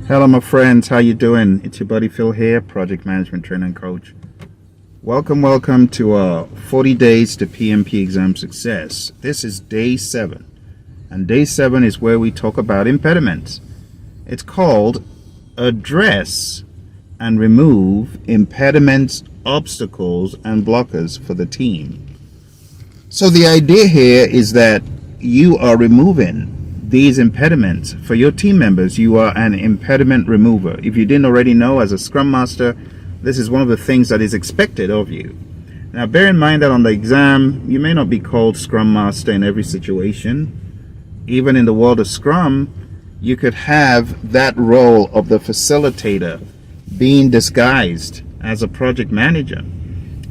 Hello my friends, how you doing? It's your buddy Phil here, Project Management Trainer and Coach. Welcome to 40 Days to PMP Exam Success. This is day 7. And day 7 is where we talk about impediments. It's called Address and Remove Impediments, Obstacles, and Blockers for the Team. So the idea here is that you are removing these impediments for your team members. You are an impediment remover. If you didn't already know, as a Scrum Master, this is one of the things that is expected of you. Now bear in mind that on the exam, you may not be called Scrum Master in every situation. Even in the world of Scrum, you could have that role of the facilitator being disguised as a project manager.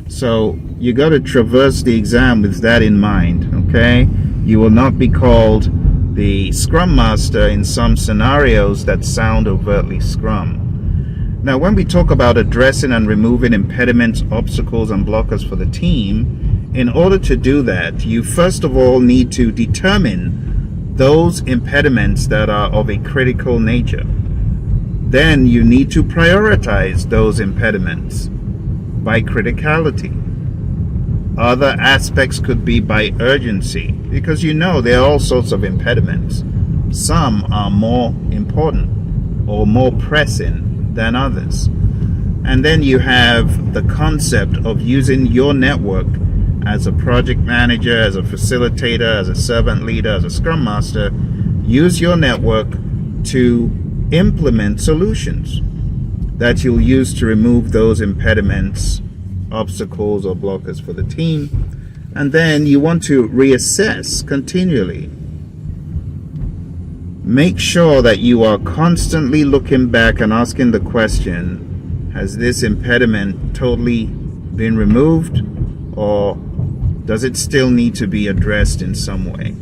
So you got to traverse the exam with that in mind, okay? You will not be called the Scrum Master in some scenarios that sound overtly Scrum. Now, when we talk about addressing and removing impediments, obstacles, and blockers for the team, in order to do that, you first of all need to determine those impediments that are of a critical nature. Then you need to prioritize those impediments by criticality. Other aspects could be by urgency, because you know there are all sorts of impediments. Some are more important or more pressing than others. And then you have the concept of using your network as a project manager, as a facilitator, as a servant leader, as a Scrum Master. Use your network to implement solutions that you'll use to remove those impediments, obstacles, or blockers for the team. And then you want to reassess continually. Make sure that you are constantly looking back and asking the question, has this impediment totally been removed, or does it still need to be addressed in some way?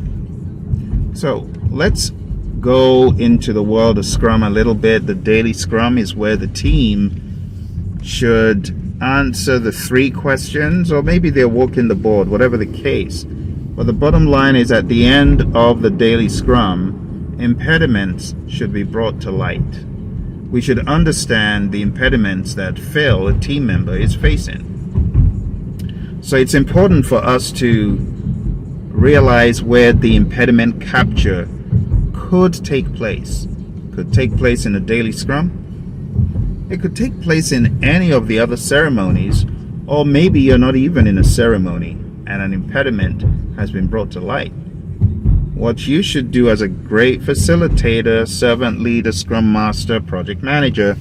So let's go into the world of Scrum a little bit. The daily Scrum is where the team should answer the 3 questions, or maybe they're walking the board, whatever the case. But the bottom line is, at the end of the daily Scrum, impediments should be brought to light. We should understand the impediments that Phil, a team member, is facing. So it's important for us to realize where the impediment capture could take place. Could take place in a daily Scrum. It could take place in any of the other ceremonies, or maybe you're not even in a ceremony and an impediment has been brought to light. What you should do as a great facilitator, servant leader, Scrum Master, project manager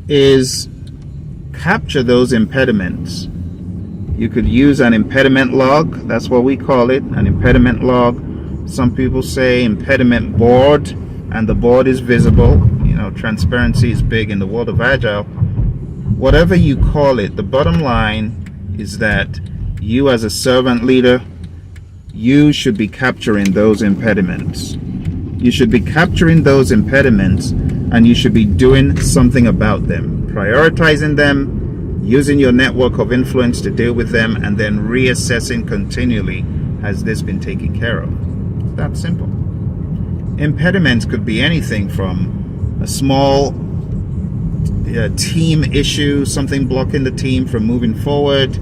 is capture those impediments. You could use an impediment log. That's what we call it, an impediment log. Some people say impediment board, and the board is visible. You know, transparency is big in the world of Agile. Whatever you call it, the bottom line is that you, as a servant leader, you should be capturing those impediments. You should be capturing those impediments, and you should be doing something about them, prioritizing them, using your network of influence to deal with them, and then reassessing continually, has this been taken care of? It's that simple. Impediments could be anything from a small team issue, something blocking the team from moving forward.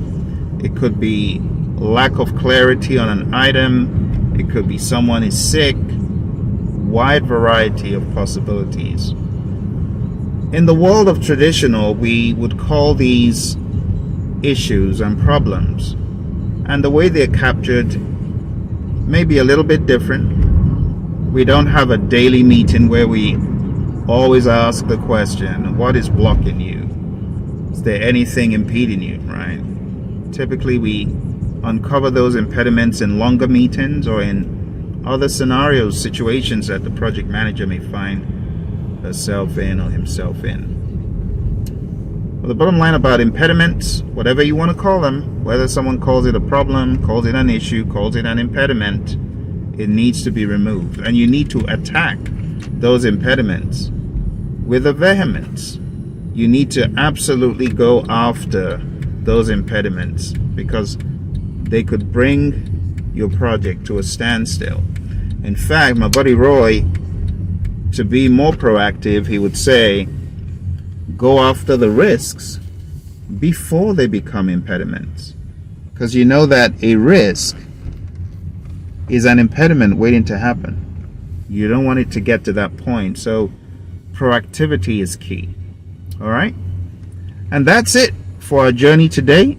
It could be lack of clarity on an item. It could be someone is sick. Wide variety of possibilities. In the world of traditional, we would call these issues and problems. And the way they're captured may be a little bit different. We don't have a daily meeting where we always ask the question, what is blocking you? Is there anything impeding you, right? Typically we uncover those impediments in longer meetings or in other scenarios, situations that the project manager may find herself in or himself in. Well, the bottom line about impediments, whatever you want to call them, whether someone calls it a problem, calls it an issue, calls it an impediment, it needs to be removed. And you need to attack those impediments with a vehemence. You need to absolutely go after those impediments, because they could bring your project to a standstill. In fact, my buddy Roy to be more proactive, he would say, go after the risks before they become impediments. Because you know that a risk is an impediment waiting to happen. You don't want it to get to that point. So proactivity is key. All right. And that's it for our journey today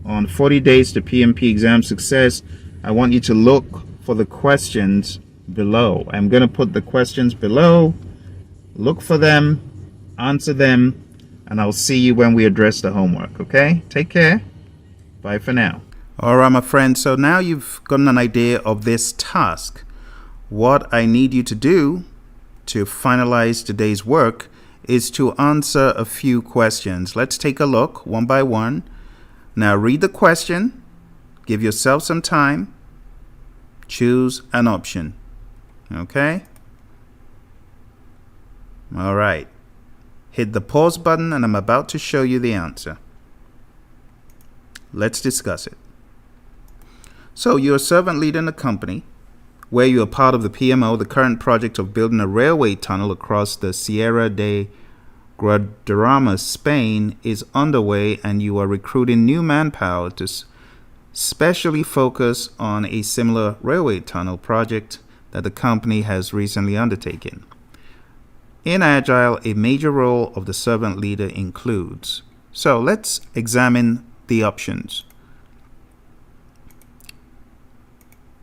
on 40 days to PMP exam success. I want you to look for the questions below. I'm going to put the questions below. Look for them, answer them, and I'll see you when we address the homework. Okay? Take care. Bye for now. All right, my friends. So now you've gotten an idea of this task. What I need you to do to finalize today's work is to answer a few questions. Let's take a look one by one. Now read the question, give yourself some time, choose an option. Okay? All right. Hit the pause button and I'm about to show you the answer. Let's discuss it. So you're a servant leader in a company where you are part of the PMO. The current project of building a railway tunnel across the Sierra de Guadarrama, Spain is underway, and you are recruiting new manpower to specially focus on a similar railway tunnel project that the company has recently undertaken. In Agile, a major role of the servant leader includes. So let's examine the options.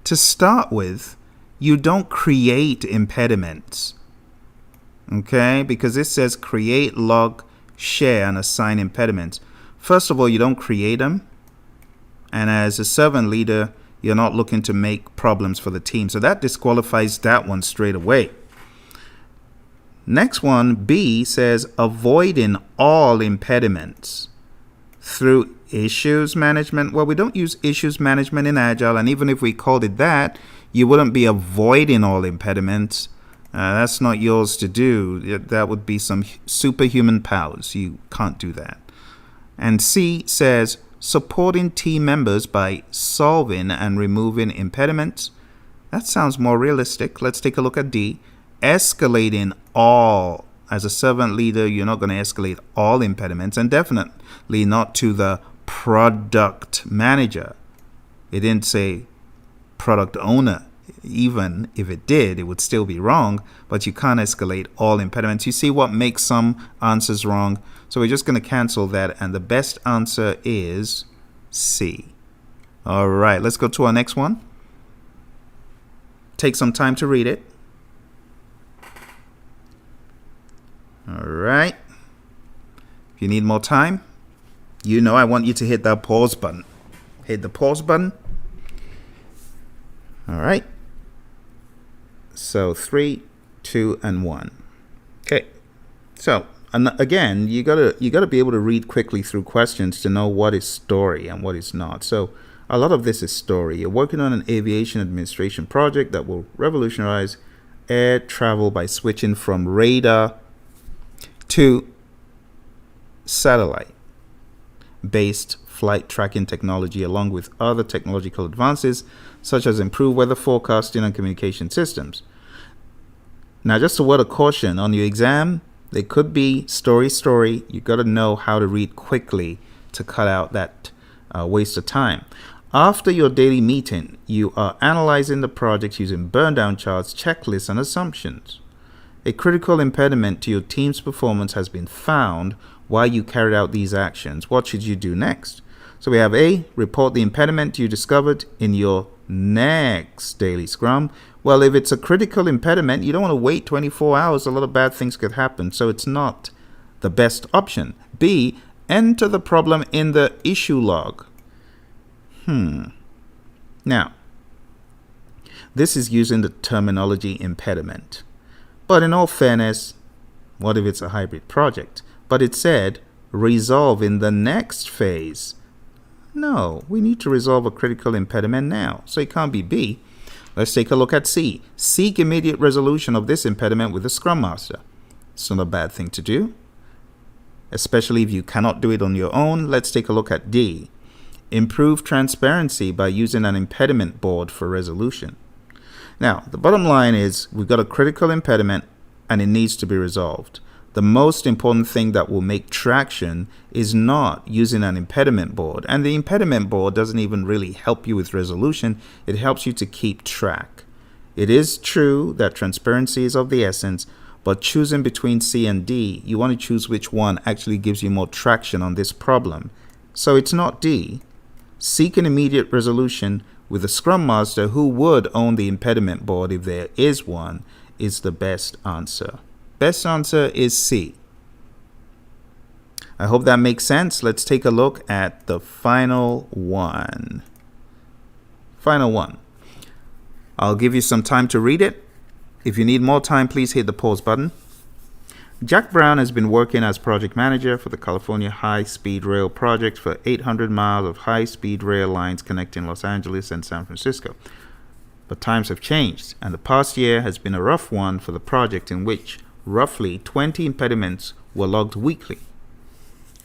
To start with, you don't create impediments, okay? Because this says create, log, share, and assign impediments. First of all, you don't create them. And as a servant leader, you're not looking to make problems for the team. So that disqualifies that one straight away. Next one, B, says avoiding all impediments through issues management. Well, we don't use issues management in Agile, and even if we called it that, you wouldn't be avoiding all impediments. That's not yours to do. That would be some superhuman powers. You can't do that. And C says supporting team members by solving and removing impediments. That sounds more realistic. Let's take a look at D. Escalating all. As a servant leader, you're not going to escalate all impediments, and definitely not to the product manager. It didn't say product owner. Even if it did, it would still be wrong, but you can't escalate all impediments. You see what makes some answers wrong? So we're just going to cancel that, and the best answer is C. All right, let's go to our next one. Take some time to read it. All right. If you need more time, you know I want you to hit that pause button. Hit the pause button. All right. So 3, 2, and 1. Okay. So again, you gotta be able to read quickly through questions to know what is story and what is not. So a lot of this is story. You're working on an aviation administration project that will revolutionize air travel by switching from radar to satellite-based flight tracking technology, along with other technological advances such as improved weather forecasting and communication systems. Now, just a word of caution on your exam, they could be story. You got to know how to read quickly to cut out that waste of time. After your daily meeting, you are analyzing the project using burn-down charts, checklists, and assumptions. A critical impediment to your team's performance has been found while you carried out these actions. What should you do next? So we have A, report the impediment you discovered in your next daily Scrum. Well, if it's a critical impediment, you don't want to wait 24 hours. A lot of bad things could happen, so it's not the best option. B, enter the problem in the issue log. Now, this is using the terminology impediment. But in all fairness, what if it's a hybrid project? But it said resolve in the next phase. No, we need to resolve a critical impediment now. So it can't be B. Let's take a look at C. Seek immediate resolution of this impediment with the Scrum Master. It's not a bad thing to do, especially if you cannot do it on your own. Let's take a look at D. Improve transparency by using an impediment board for resolution. Now, the bottom line is we've got a critical impediment and it needs to be resolved. The most important thing that will make traction is not using an impediment board. And the impediment board doesn't even really help you with resolution. It helps you to keep track. It is true that transparency is of the essence, but choosing between C and D, you want to choose which one actually gives you more traction on this problem. So it's not D. Seek an immediate resolution with a Scrum Master who would own the impediment board if there is one, is the best answer. Best answer is C. I hope that makes sense. Let's take a look at the final one. Final one. I'll give you some time to read it. If you need more time, please hit the pause button. Jack Brown has been working as project manager for the California High-Speed Rail project for 800 miles of high-speed rail lines connecting Los Angeles and San Francisco. But times have changed, and the past year has been a rough one for the project, in which roughly 20 impediments were logged weekly.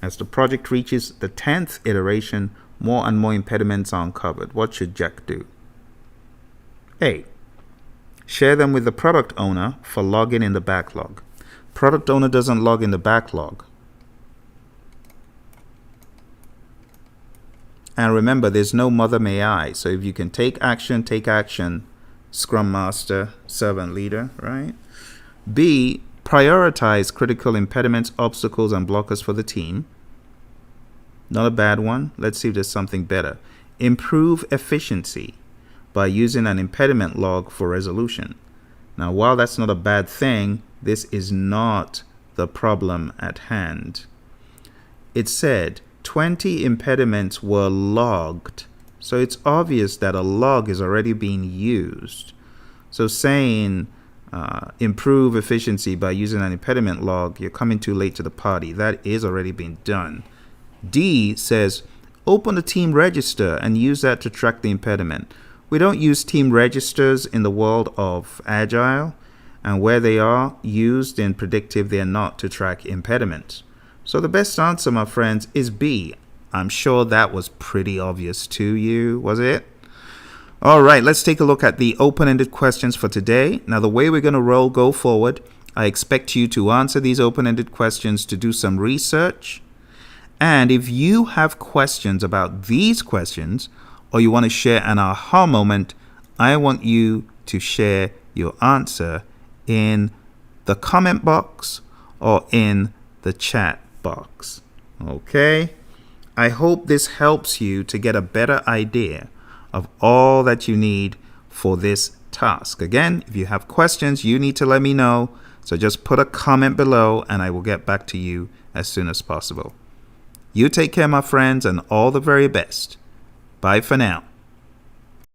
As the project reaches the 10th iteration, more and more impediments are uncovered. What should Jack do? A. Share them with the product owner for logging in the backlog. Product owner doesn't log in the backlog. And remember, there's no mother may I. So if you can take action, Scrum Master, servant leader, right? B. Prioritize critical impediments, obstacles, and blockers for the team. Not a bad one. Let's see if there's something better. Improve efficiency by using an impediment log for resolution. Now, while that's not a bad thing, this is not the problem at hand. It said 20 impediments were logged. So it's obvious that a log is already being used. So saying improve efficiency by using an impediment log, you're coming too late to the party. That is already being done. D says open the team register and use that to track the impediment. We don't use team registers in the world of Agile, and where they are used in predictive, they are not to track impediments. So the best answer, my friends, is B. I'm sure that was pretty obvious to you, was it? All right, let's take a look at the open-ended questions for today. Now, the way we're going to go forward, I expect you to answer these open-ended questions, to do some research. And if you have questions about these questions, or you want to share an aha moment, I want you to share your answer in the comment box or in the chat box. Okay? I hope this helps you to get a better idea of all that you need for this task. Again, if you have questions, you need to let me know. So just put a comment below and I will get back to you as soon as possible. You take care, my friends, and all the very best. Bye for now.